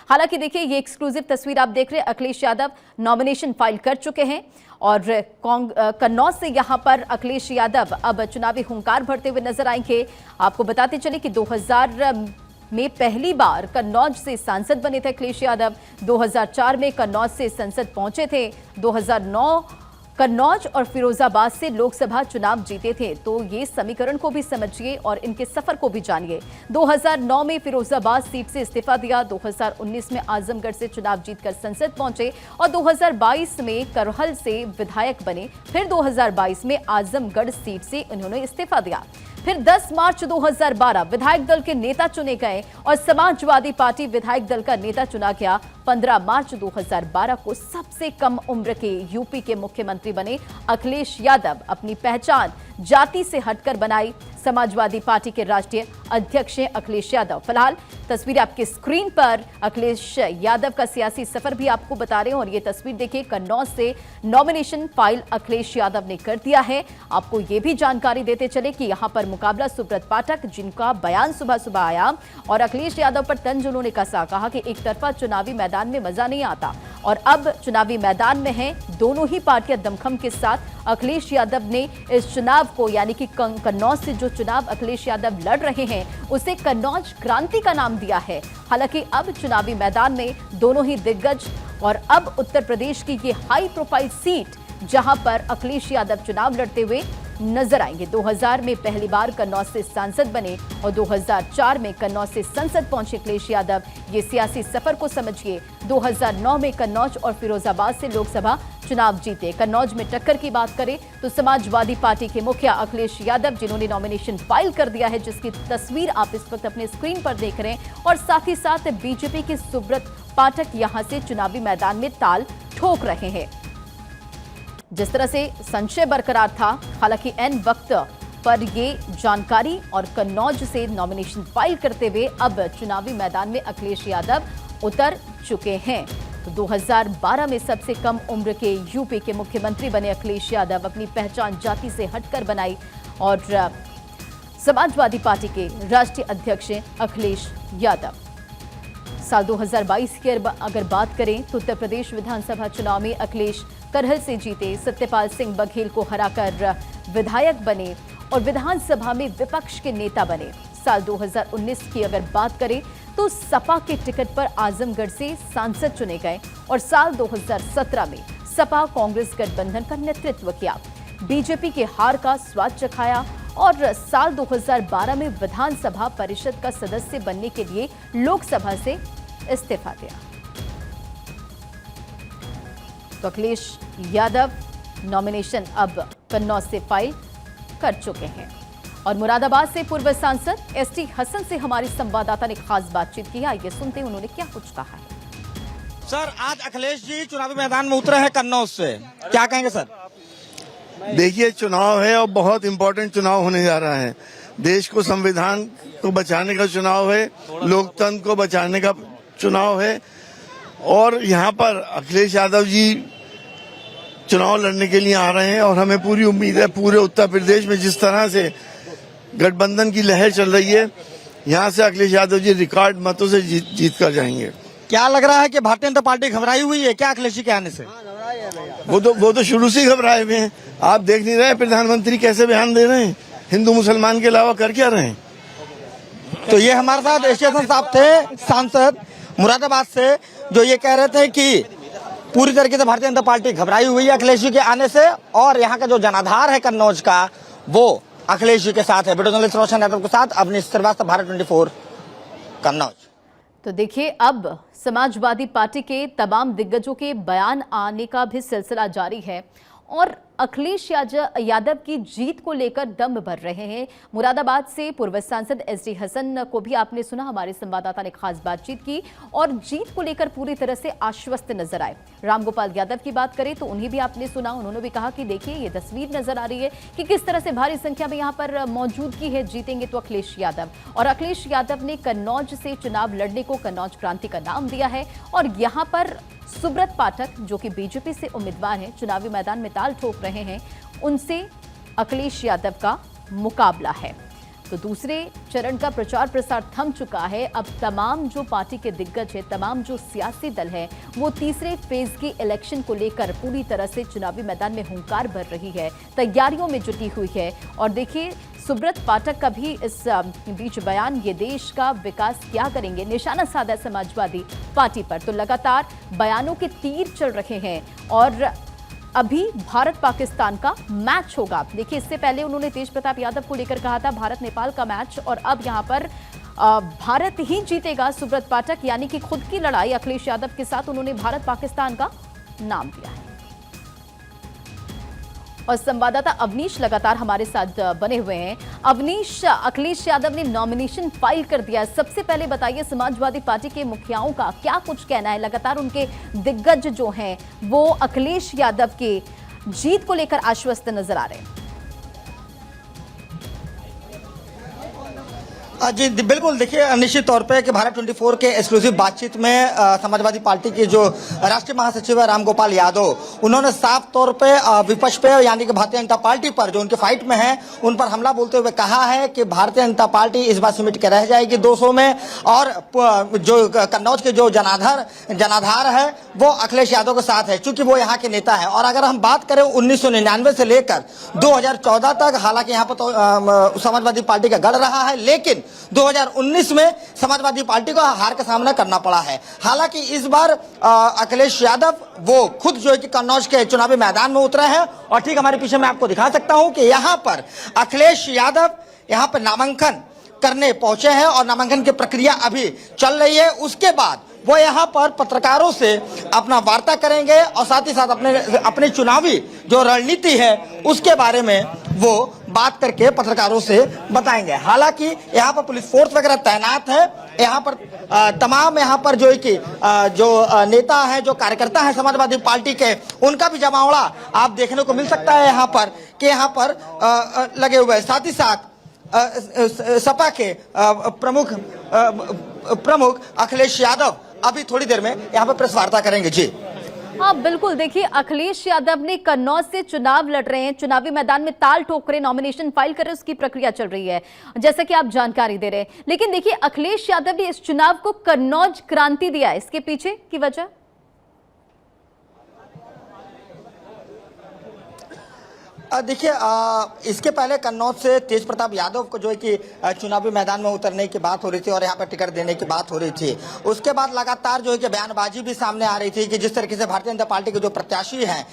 हालांकि देखिए ये एक्सक्लूसिव तस्वीर आप देख रहे हैं, अखिलेश यादव नॉमिनेशन फाइल कर चुके हैं और कन्नौज से यहां पर अखिलेश यादव अब चुनावी हुंकार भरते हुए नजर आएंगे। आपको बताते चले कि 2000 में पहली बार कन्नौज से सांसद बने थे अखिलेश यादव। 2004 में कन्नौज से संसद पहुंचे थे। 2009 कन्नौज और फिरोजाबाद से लोकसभा चुनाव जीते थे। तो ये समीकरण को भी समझिए और इनके सफर को भी जानिए। 2009 में फिरोजाबाद सीट से इस्तीफा दिया। 2019 में आजमगढ़ से चुनाव जीतकर संसद पहुंचे और 2022 में करहल से विधायक बने। फिर 2022 में आजमगढ़ सीट से उन्होंने इस्तीफा दिया। फिर 10 मार्च 2012 विधायक दल के नेता चुने गए और समाजवादी पार्टी विधायक दल का नेता चुना गया। 15 मार्च 2012 को सबसे कम उम्र के यूपी के मुख्यमंत्री बने अखिलेश यादव। अपनी पहचान जाति से हटकर बनाई। समाजवादी पार्टी के राष्ट्रीय अध्यक्ष हैं अखिलेश यादव। फिलहाल तस्वीर आपके स्क्रीन पर अखिलेश यादव का सियासी सफर भी आपको बता रहे हैं और ये तस्वीर देखिए, कन्नौज से नॉमिनेशन फाइल अखिलेश यादव ने कर दिया है। आपको ये भी जानकारी देते चले कि यहां पर मुकाबला सुब्रत पाठक, जिनका बयान सुबह सुबह आया और अखिलेश यादव पर तंज उन्होंने कसा। कहा कि एक तरफा चुनावी मैदान में मजा नहीं आता और अब चुनावी मैदान में है दोनों ही पार्टियां दमखम के साथ। अखिलेश यादव ने इस चुनाव को यानी कि कन्नौज से जो चुनाव अखिलेश यादव लड़ रहे हैं उसे कन्नौज क्रांति का नाम दिया है। हालांकि अब चुनावी मैदान में दोनों ही दिग्गज और अब उत्तर प्रदेश की ये हाई प्रोफाइल सीट जहां पर अखिलेश यादव चुनाव लड़ते हुए नजर आएंगे। 2000 में पहली बार कन्नौज से सांसद बने और 2004 में कन्नौज से संसद पहुंचे अखिलेश यादव। ये सियासी सफर को समझिए। 2009 में कन्नौज और फिरोजाबाद से लोकसभा चुनाव जीते। कन्नौज में टक्कर की बात करें तो समाजवादी पार्टी के मुखिया अखिलेश यादव, जिन्होंने नॉमिनेशन फाइल कर दिया है, जिसकी तस्वीर आप इस वक्त अपने स्क्रीन पर देख रहे हैं, और साथ ही साथ बीजेपी के सुब्रत पाठक यहां से चुनावी मैदान में ताल ठोक रहे हैं। जिस तरह से संशय बरकरार था, हालांकि एन वक्त पर ये जानकारी और कन्नौज से नॉमिनेशन फाइल करते हुए अब चुनावी मैदान में अखिलेश यादव उतर चुके हैं। तो 2012 में सबसे कम उम्र के यूपी के मुख्यमंत्री बने अखिलेश यादव। अपनी पहचान जाति से हटकर बनाई और समाजवादी पार्टी के राष्ट्रीय अध्यक्ष अखिलेश यादव। साल 2022 की अगर बात करें तो उत्तर प्रदेश विधानसभा चुनाव में अखिलेश करहल से जीते। सत्यपाल सिंह बघेल को हराकर विधायक बने और विधानसभा में विपक्ष के नेता बने। साल 2019 की अगर बात करें तो सपा के टिकट पर आजमगढ़ से सांसद चुने गए और साल 2017 में सपा कांग्रेस गठबंधन का नेतृत्व किया। बीजेपी के हार का स्वाद चखाया और साल 2012 में विधानसभा परिषद का सदस्य बनने के लिए लोकसभा से इस्तीफा दिया। तो अखिलेश यादव नॉमिनेशन अब कन्नौज से फाइल कर चुके हैं। और मुरादाबाद से पूर्व सांसद एसटी हसन से हमारी संवाददाता ने खास बातचीत की। आइए सुनते हैं उन्होंने क्या कुछ कहा है। सर, आज अखिलेश जी चुनावी मैदान में उतरे हैं कन्नौज से, क्या कहेंगे सर? देखिए, चुनाव है और बहुत इम्पोर्टेंट चुनाव होने जा रहा है। देश को, संविधान को बचाने का चुनाव है, लोकतंत्र को बचाने का चुनाव है और यहाँ पर अखिलेश यादव जी चुनाव लड़ने के लिए आ रहे हैं और हमें पूरी उम्मीद है पूरे उत्तर प्रदेश में जिस तरह से गठबंधन की लहर चल रही है, यहाँ से अखिलेश यादव जी रिकॉर्ड मतों से जीत कर जाएंगे। क्या लग रहा है कि भारतीय जनता पार्टी घबराई हुई है क्या अखिलेश जी के आने से? वो तो शुरू से ही घबराए हुए हैं। आप देख नहीं रहे प्रधानमंत्री कैसे बयान दे रहे हैं, हिंदू मुसलमान के अलावा कर क्या रहे हैं। तो ये हमारे साथ एशिया साहब थे, सांसद मुरादाबाद से, जो ये कह रहे थे कि पूरी तरीके से भारतीय जनता पार्टी घबराई हुई है अखिलेश जी के आने से और यहाँ का जो जनाधार है कन्नौज का वो अखिलेश जी के साथ है। वीडियो जर्नलिस्ट रोशन यादव के साथ अवनीश श्रीवास्तव, भारत 24 कन्नौज। तो देखिए, अब समाजवादी पार्टी के तमाम दिग्गजों के बयान आने का भी सिलसिला जारी है और अखिलेश यादव की जीत को लेकर दम भर रहे हैं। मुरादाबाद से पूर्व सांसद एसटी हसन को भी आपने सुना, हमारे संवाददाता ने खास बातचीत की और जीत को लेकर पूरी तरह से आश्वस्त नजर आए। रामगोपाल यादव की बात करें तो उन्हें भी आपने सुना, उन्होंने भी कहा कि देखिए ये तस्वीर नजर आ रही है कि किस तरह से भारी संख्या में यहाँ पर मौजूदगी है, जीतेंगे तो अखिलेश यादव। और अखिलेश यादव ने कन्नौज से चुनाव लड़ने को कन्नौज क्रांति का नाम दिया है और यहाँ पर सुब्रत पाठक, जो कि बीजेपी से उम्मीदवार हैं, चुनावी मैदान में ताल ठोक रहे हैं, उनसे अखिलेश यादव का मुकाबला है। तो तो दूसरे चरण का प्रचार प्रसार थम चुका है। अब तमाम जो पार्टी के दिग्गज है, तमाम जो सियासी दल है, वो तीसरे फेज की इलेक्शन को लेकर पूरी तरह से चुनावी मैदान में हुंकार भर रही है, तैयारियों में जुटी हुई है। और देखिए, सुब्रत पाठक का भी इस बीच बयान, ये देश का विकास क्या करेंगे, निशाना साधा समाजवादी पार्टी पर। तो लगातार बयानों के तीर चल रहे हैं और अभी भारत पाकिस्तान का मैच होगा। देखिए, इससे पहले उन्होंने तेज प्रताप यादव को लेकर कहा था भारत नेपाल का मैच, और अब यहां पर भारत ही जीतेगा सुब्रत पाठक, यानी कि खुद की लड़ाई अखिलेश यादव के साथ उन्होंने भारत पाकिस्तान का नाम दिया है। और संवाददाता अवनीश लगातार हमारे साथ बने हुए हैं। अवनीश, अखिलेश यादव ने नॉमिनेशन फाइल कर दिया। सबसे पहले बताइए, समाजवादी पार्टी के मुखियाओं का क्या कुछ कहना है? लगातार उनके दिग्गज जो हैं वो अखिलेश यादव के जीत को लेकर आश्वस्त नजर आ रहे हैं। जी बिल्कुल, देखिए निश्चित तौर पे कि भारत 24 के एक्सक्लूसिव बातचीत में समाजवादी पार्टी के जो राष्ट्रीय महासचिव है रामगोपाल यादव, उन्होंने साफ तौर पे विपक्ष पे यानी कि भारतीय जनता पार्टी पर जो उनके फाइट में है उन पर हमला बोलते हुए कहा है कि भारतीय जनता पार्टी इस बार सिमट के रह जाएगी 200 में, और जो कन्नौज के जो जनाधार है वो अखिलेश यादव के साथ है, चूंकि वो यहाँ के नेता है। और अगर हम बात करें 1999 से लेकर 2014 तक, हालांकि यहाँ पर तो समाजवादी पार्टी का गढ़ रहा है, लेकिन 2019 में समाजवादी पार्टी को हार का सामना करना पड़ा है। हालांकि इस बार अखिलेश यादव वो खुद जो है कि कन्नौज के चुनावी मैदान में उतरे हैं, और ठीक हमारे पीछे मैं आपको दिखा सकता हूं कि यहां पर अखिलेश यादव यहां पर नामांकन करने पहुंचे हैं और नामांकन की प्रक्रिया अभी चल रही है। उसके बाद वो यहाँ पर पत्रकारों से अपना वार्ता करेंगे और साथ ही साथ अपने चुनावी जो रणनीति है उसके बारे में वो बात करके पत्रकारों से बताएंगे। हालांकि यहाँ पर पुलिस फोर्स वगैरह तैनात है। यहाँ पर तमाम यहाँ पर जो है कि जो नेता है, जो कार्यकर्ता है समाजवादी पार्टी के, उनका भी जमावड़ा आप देखने को मिल सकता है यहाँ पर कि यहाँ पर लगे हुए हैं। साथ ही साथ सपा के प्रमुख अखिलेश यादव अभी थोड़ी देर में यहाँ पर प्रेस वार्ता करेंगे। जी हाँ बिल्कुल, देखिए अखिलेश यादव ने कन्नौज से चुनाव लड़ रहे हैं, चुनावी मैदान में ताल ठोक रहे, नॉमिनेशन फाइल कर रहे, उसकी प्रक्रिया चल रही है जैसा कि आप जानकारी दे रहे हैं। लेकिन देखिए, अखिलेश यादव ने इस चुनाव को कन्नौज क्रांति दिया, इसके पीछे की वजह? देखिए, इसके पहले कन्नौज से तेज प्रताप यादव को जो है कि चुनावी मैदान में उतरने की बात हो रही थी और यहाँ पर टिकट देने की बात हो रही थी। उसके बाद लगातार जो है कि बयानबाजी भी सामने आ रही थी कि जिस तरीके से भारतीय जनता पार्टी के जो प्रत्याशी हैं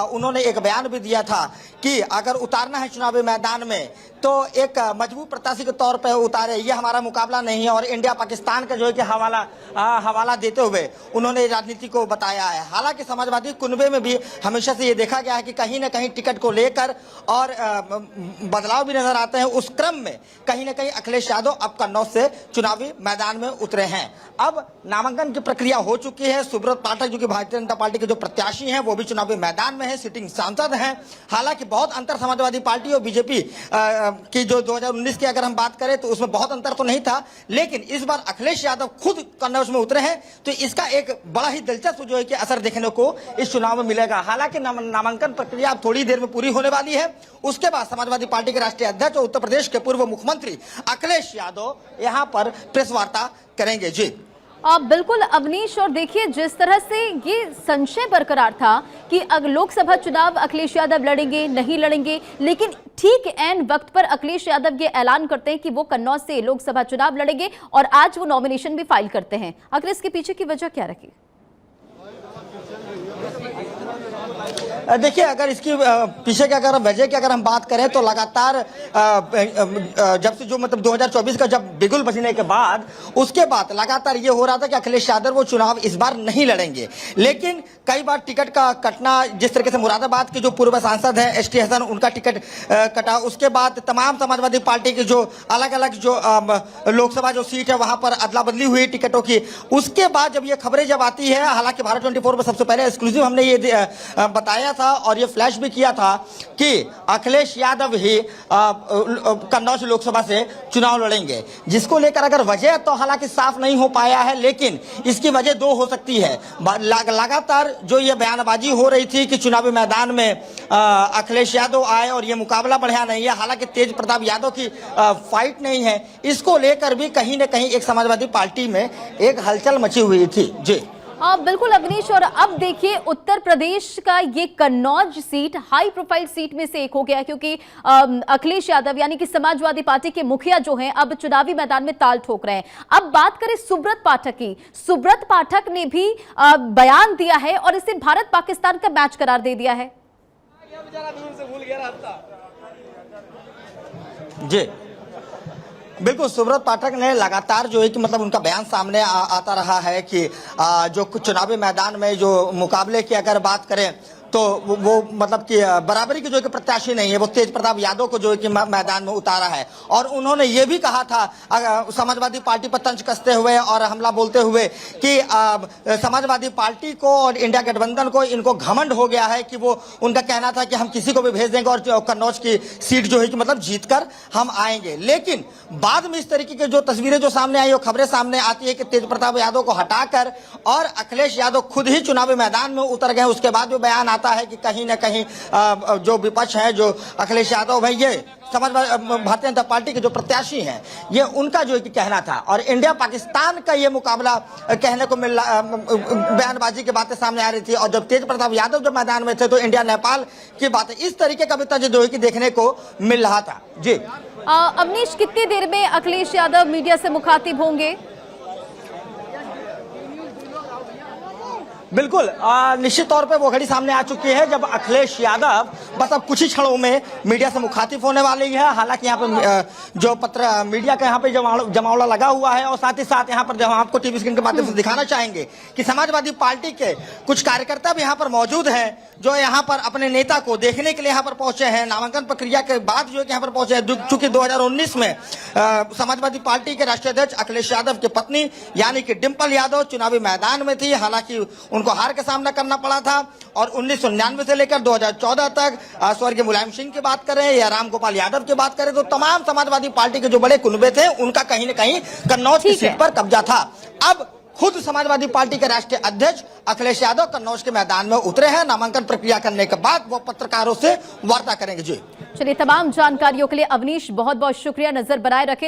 उन्होंने एक बयान भी दिया था कि अगर उतारना है चुनावी मैदान में तो एक मजबूत प्रत्याशी के तौर पर उतारे, ये हमारा मुकाबला नहीं है। और इंडिया पाकिस्तान का जो है कि हवाला देते हुए उन्होंने राजनीति को बताया है। हालांकि समाजवादी कुनबे में भी हमेशा से ये देखा गया है कि कहीं ना कहीं टिकट को लेकर और बदलाव भी नजर आते हैं। उस क्रम में कहीं ना कहीं अखिलेश यादव अब कन्नौज से चुनावी मैदान में उतरे हैं। अब नामांकन की प्रक्रिया हो चुकी है। सुब्रत पाठक जो कि भारतीय जनता पार्टी के जो प्रत्याशी हैं वो भी चुनावी मैदान में है, सिटिंग सांसद हैं। हालांकि बहुत अंतर समाजवादी पार्टी और बीजेपी की जो 2019 की अगर हम बात करें तो उसमें बहुत अंतर तो नहीं था, लेकिन इस बार अखिलेश यादव खुद कन्नौज में उतरे हैं तो इसका एक बड़ा ही दिलचस्प जो है कि असर देखने को इस चुनाव में मिलेगा। हालांकि नामांकन प्रक्रिया अब थोड़ी देर में पूरी होने वाली है। उसके बाद समाजवादी पार्टी के राष्ट्रीय अध्यक्ष और उत्तर प्रदेश के पूर्व मुख्यमंत्री अखिलेश यादव यहां पर प्रेस वार्ता करेंगे। जी बिल्कुल अवनीश, और देखिए जिस तरह से ये संशय बरकरार था कि अगर लोकसभा चुनाव अखिलेश यादव लड़ेंगे नहीं लड़ेंगे, लेकिन ठीक एन वक्त पर अखिलेश यादव ये ऐलान करते हैं कि वो कन्नौज से लोकसभा चुनाव लड़ेंगे और आज वो नॉमिनेशन भी फाइल करते हैं। आखिर इसके पीछे की वजह क्या रही? देखिए, अगर इसकी पीछे की अगर वजह की अगर हम बात करें तो लगातार जब से जो मतलब 2024 का जब बिगुल बजने के बाद उसके बाद लगातार ये हो रहा था कि अखिलेश यादव वो चुनाव इस बार नहीं लड़ेंगे। लेकिन कई बार टिकट का कटना, जिस तरीके से मुरादाबाद के जो पूर्व सांसद हैं एसटी हसन, उनका टिकट कटा। उसके बाद तमाम समाजवादी पार्टी के जो अलग अलग जो लोकसभा जो सीट है वहां पर अदला बदली हुई टिकटों की। उसके बाद जब ये खबरें जब आती है, हालांकि भारत 24 में सबसे पहले एक्सक्लूसिव हमने ये बताया था और ये फ्लैश भी किया था कि अखिलेश यादव ही कन्नौज लोकसभा से चुनाव लड़ेंगे, जिसको लेकर अगर वजह तो हालांकि साफ नहीं हो पाया है, लेकिन इसकी वजह दो हो सकती है। लगातार जो ये बयानबाजी हो रही थी कि चुनावी मैदान में अखिलेश यादव आए और ये मुकाबला बढ़िया नहीं है, हालांकि तेज प्रताप यादव की फाइट नहीं है, इसको लेकर भी कहीं न कहीं एक समाजवादी पार्टी में एक हलचल मची हुई थी। जी बिल्कुल अवनीश, और अब देखिए उत्तर प्रदेश का ये Kannauj seat high profile seat में से एक हो गया, क्योंकि अखिलेश यादव यानी कि समाजवादी पार्टी के मुखिया जो हैं अब चुनावी मैदान में ताल ठोक रहे हैं। अब बात करें सुब्रत पाठक की, सुब्रत पाठक ने भी बयान दिया है और इसे भारत पाकिस्तान का मैच करार दे दिया है। जी बिल्कुल, सुब्रत पाठक ने लगातार जो है कि मतलब उनका बयान सामने आता रहा है कि जो चुनावी मैदान में जो मुकाबले की अगर बात करें तो वो मतलब कि बराबरी के जो कि प्रत्याशी नहीं है, वो तेज प्रताप यादव को जो है कि मैदान में उतारा है। और उन्होंने ये भी कहा था समाजवादी पार्टी पर तंज कसते हुए और हमला बोलते हुए कि समाजवादी पार्टी को और इंडिया गठबंधन को इनको घमंड हो गया है कि वो, उनका कहना था कि हम किसी को भी भेज देंगे और कन्नौज की सीट जो है कि मतलब जीत कर हम आएंगे। लेकिन बाद में इस तरीके की जो तस्वीरें जो सामने आई, वो खबरें सामने आती है कि तेज प्रताप यादव को हटाकर और अखिलेश यादव खुद ही चुनावी मैदान में उतर गए। उसके बाद जो बयान आता है कि कहीं न कहीं जो विपक्ष है, जो अखिलेश यादव है, ये समाजवादी भारतीय जनता पार्टी के जो प्रत्याशी हैं, ये उनका जो है कि कहना था और इंडिया पाकिस्तान का ये मुकाबला कहने को मिल रहा, बयानबाजी की बातें सामने आ रही थी। और जब तेज प्रताप यादव जब मैदान में थे तो इंडिया नेपाल की बातें, इस तरीके का भी तंज जो है कि देखने को मिल रहा था। जी अवनीश, कितनी देर में अखिलेश यादव मीडिया से मुखातिब होंगे? बिल्कुल, निश्चित तौर पे वो घड़ी सामने आ चुकी है जब अखिलेश यादव बस अब कुछ ही क्षणों में मीडिया से मुखातिब होने वाली है। हालांकि यहाँ पे जो मीडिया का यहाँ पे जमावड़ा लगा हुआ है और साथ ही साथ यहाँ पर जब हम आपको टीवी स्क्रीन के माध्यम से दिखाना चाहेंगे कि समाजवादी पार्टी के कुछ कार्यकर्ता भी यहाँ पर मौजूद हैं, जो यहाँ पर अपने नेता को देखने के लिए यहाँ पर पहुंचे हैं। नामांकन प्रक्रिया के बाद जो है यहाँ पर पहुंचे हैं, चूंकि 2019 में समाजवादी पार्टी के राष्ट्रीय अध्यक्ष अखिलेश यादव की पत्नी यानी कि डिंपल यादव चुनावी मैदान में थी। हालांकि उनको हार का सामना करना पड़ा था और 1999 से लेकर 2014 तक स्वर्गीय मुलायम सिंह की बात करें या राम गोपाल यादव की बात करें तो तमाम समाजवादी पार्टी के जो बड़े कुनबे थे, उनका कहीं न कहीं कन्नौज की सीट पर कब्जा था। अब खुद समाजवादी पार्टी के राष्ट्रीय अध्यक्ष अखिलेश यादव कन्नौज के मैदान में उतरे हैं। नामांकन प्रक्रिया करने के बाद वो पत्रकारों से वार्ता करेंगे। जी चलिए, तमाम जानकारियों के लिए अवनीश बहुत बहुत शुक्रिया। नजर बनाए रखें।